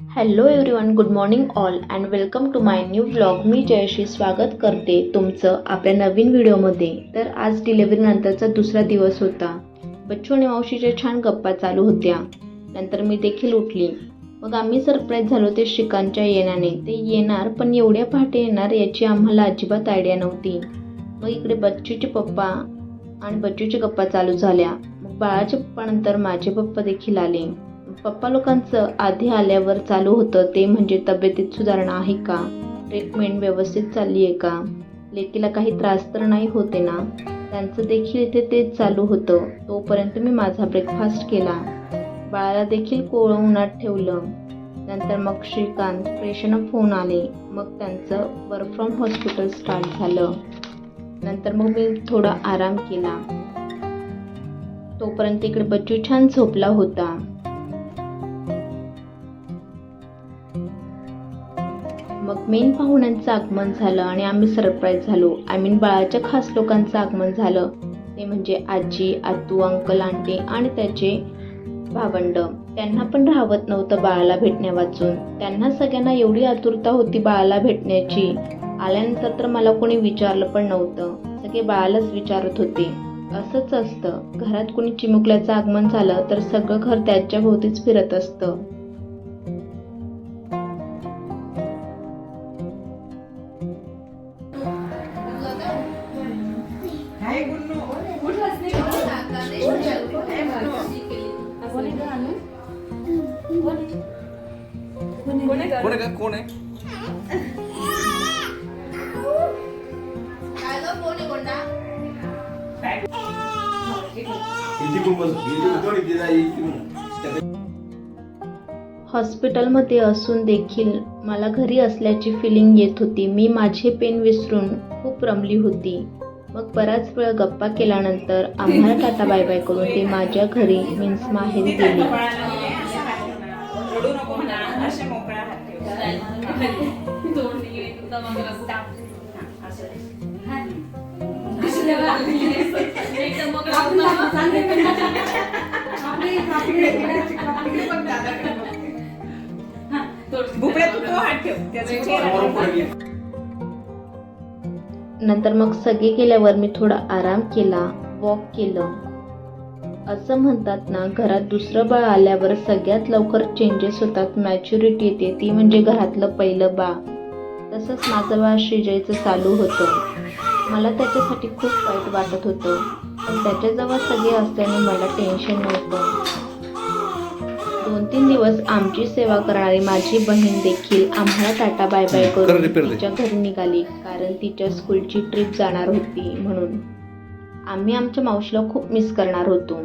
Hello everyone, good morning all and welcome to my new vlog. मी जयश्री स्वागत करते तुमचं आपल्या नवीन व्हिडिओमध्ये. तर आज डिलिव्हरीनंतरचा दुसरा दिवस होता. बच्चू आणि मावशीच्या छान गप्पा चालू होत्या. नंतर मी देखील उठली. मग आम्ही सरप्राईज झालो ते श्रीकांतच्या येण्याने. ते येणार, पण एवढ्या पहाटे येणार याची आम्हाला अजिबात आयडिया नव्हती. मग इकडे बच्चूचे पप्पा आणि बच्चूची गप्पा चालू झाल्या. मग बाळाच्या पप्पानंतर माझे पप्पा देखील आले. पप्पा लोकांचं आधी आल्यावर चालू होतं ते म्हणजे तब्येतीत सुधारणा आहे का, ट्रीटमेंट व्यवस्थित चालली आहे का, लेकीला काही त्रास तर नाही होते ना. त्यांचं देखील इथे तेच चालू होतं. तोपर्यंत मी माझा ब्रेकफास्ट केला. बाळाला देखील कोवळं उन्हात ठेवलं. नंतर मग श्रीकांत फ्रेशनअप होऊन आले. मग त्यांचं वर्क फ्रॉम हॉस्पिटल स्टार्ट झालं. नंतर मग मी थोडा आराम केला. तोपर्यंत इकडे बच्चू छान झोपला होता. मग मेन पाहुण्यांचं आगमन झालं आणि आम्ही सरप्राईज झालो. बाळाच्या खास लोकांचं आगमन झालं. ते म्हणजे आजी, आतू, अंकल, आंटी आणि त्याचे भावंड. त्यांना पण राहवत नव्हतं बाळाला भेटण्या वाचून. त्यांना सगळ्यांना एवढी आतुरता होती बाळाला भेटण्याची. आल्यानंतर तर मला कोणी विचारलं पण नव्हतं. सगळे बाळालाच विचारत होते. असंच असतं, घरात कोणी चिमुकल्याचं आगमन झालं तर सगळं घर त्याच्या भोवतीच फिरत असतं. कोण आहे? हॉस्पिटलमध्ये असून देखील मला घरी असल्याची फिलिंग येत होती. मी माझे पेन विसरून खूप रमली होती. मग बराच वेळ गप्पा केल्यानंतर आम्हाला टाटा बाय बाय करून ते माझ्या घरी मीन्स माहेरी गेले. नंतर मग सगळे गेल्यावर मी थोडा आराम केला, वॉक केलं. असं म्हणतात ना, घरात दुसरं बाळ आल्यावर सगळ्यात लवकर चेंजेस होतात, मॅच्युरिटी येते, ती म्हणजे घरातलं पहिलं बाळ. तसंच माझं बाळ श्रीजयचं चालू होतं. मला त्याच्यासाठी खूप वाईट वाटत होतं, पण त्याच्याजवळ सगळे असल्याने मला टेन्शन नव्हतं. 2-3 दिवस आमची सेवा करणारी माझी बहीण देखील आम्हाला टाटा बाय बाय करून तिच्या घरी निघाली, कारण तिच्या स्कूलची ट्रिप जाणार होती म्हणून. आम्ही आमच्या मावशीला खूप मिस करणार होतो.